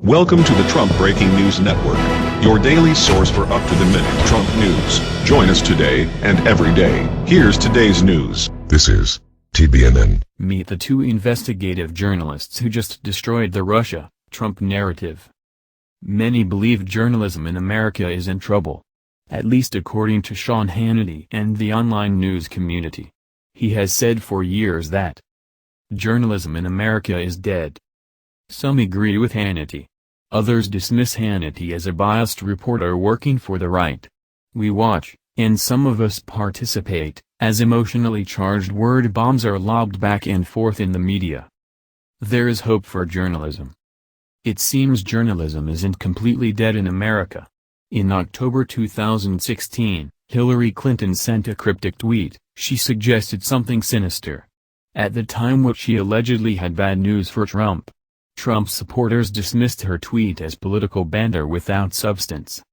Welcome to the Trump Breaking News Network, your daily source for up-to-the-minute Trump news. Join us today and every day. Here's today's news. This is TBNN. Meet the two investigative journalists who just destroyed the Russia-Trump narrative. Many believe journalism in America is in trouble. At least according to Sean Hannity and the online news community. He has said for years that journalism in America is dead. Some agree with Hannity. Others dismiss Hannity as a biased reporter working for the right. We watch, and some of us participate, as emotionally charged word bombs are lobbed back and forth in the media. There is hope for journalism. It seems journalism isn't completely dead in America. In October 2016, Hillary Clinton sent a cryptic tweet. She suggested something sinister. At the time what she allegedly had bad news for Trump. Trump supporters dismissed her tweet as political banter without substance.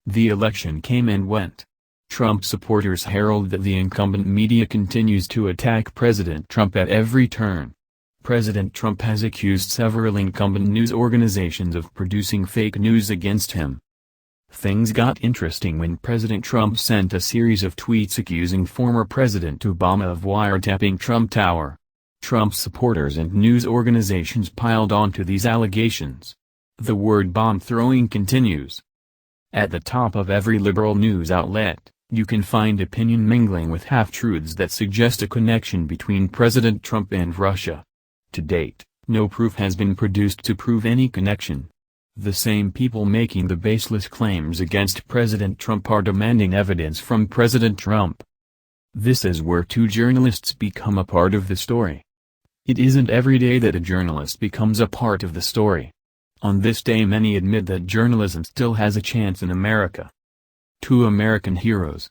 The election came and went. Trump supporters herald that the incumbent media continues to attack President Trump at every turn. President Trump has accused several incumbent news organizations of producing fake news against him. Things got interesting when President Trump sent a series of tweets accusing former President Obama of wiretapping Trump Tower. Trump supporters and news organizations piled onto these allegations. The word bomb throwing continues. At the top of every liberal news outlet, you can find opinion mingling with half-truths that suggest a connection between President Trump and Russia. To date, no proof has been produced to prove any connection. The same people making the baseless claims against President Trump are demanding evidence from President Trump. This is where two journalists become a part of the story. It isn't every day that a journalist becomes a part of the story. On this day many admit that journalism still has a chance in America. Two American heroes.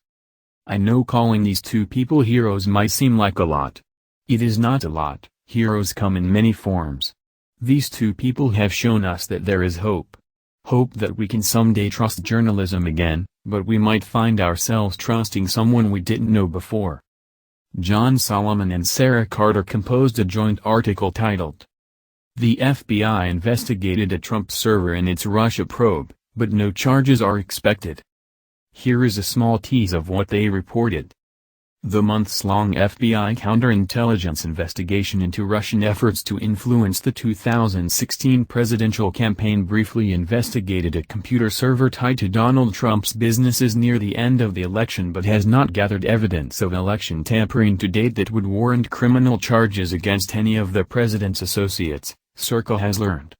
I know calling these two people heroes might seem like a lot. It is not a lot. Heroes come in many forms. These two people have shown us that there is hope. Hope that we can someday trust journalism again, but we might find ourselves trusting someone we didn't know before. John Solomon and Sarah Carter composed a joint article titled, "The FBI investigated a Trump server in its Russia probe, but no charges are expected." Here is a small tease of what they reported. The months-long FBI counterintelligence investigation into Russian efforts to influence the 2016 presidential campaign briefly investigated a computer server tied to Donald Trump's businesses near the end of the election but has not gathered evidence of election tampering to date that would warrant criminal charges against any of the president's associates, Circa has learned.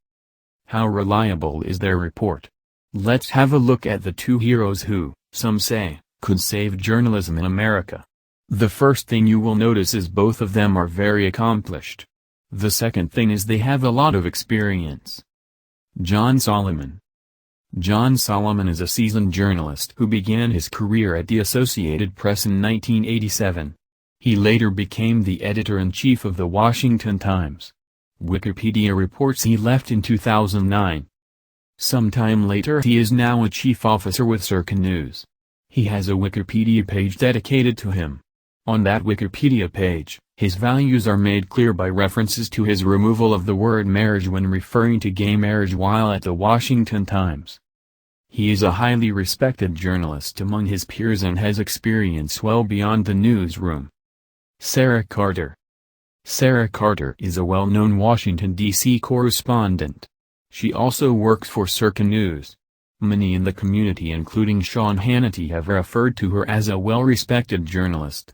How reliable is their report? Let's have a look at the two heroes who, some say, could save journalism in America. The first thing you will notice is both of them are very accomplished. The second thing is they have a lot of experience. John Solomon. John Solomon is a seasoned journalist who began his career at the Associated Press in 1987. He later became the editor-in-chief of the Washington Times. Wikipedia reports he left in 2009. Sometime later he is now a chief officer with Circa News. He has a Wikipedia page dedicated to him. On that Wikipedia page, his values are made clear by references to his removal of the word marriage when referring to gay marriage while at the Washington Times. He is a highly respected journalist among his peers and has experience well beyond the newsroom. Sarah Carter. Sarah Carter is a well-known Washington, D.C. correspondent. She also works for Circa News. Many in the community including Sean Hannity have referred to her as a well-respected journalist.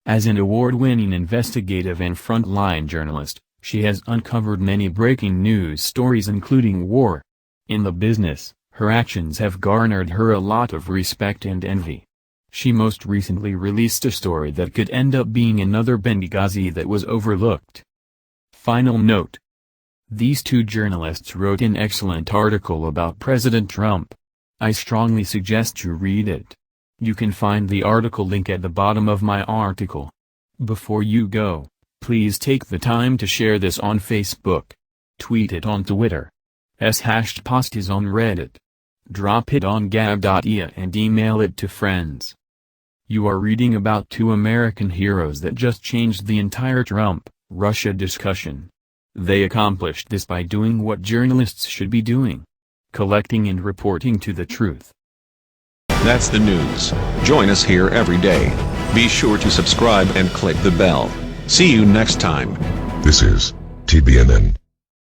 As an award-winning investigative and frontline journalist, she has uncovered many breaking news stories including war. In the business, her actions have garnered her a lot of respect and envy. She most recently released a story that could end up being another Benghazi that was overlooked. Final note. These two journalists wrote an excellent article about President Trump. I strongly suggest you read it. You can find the article link at the bottom of my article. Before you go, please take the time to share this on Facebook. Tweet it on Twitter. #post is on Reddit. Drop it on gab.ia and email it to friends. You are reading about two American heroes that just changed the entire Trump, Russia discussion. They accomplished this by doing what journalists should be doing: collecting and reporting to the truth. That's the news. Join us here every day. Be sure to subscribe and click the bell. See you next time. This is TBNN.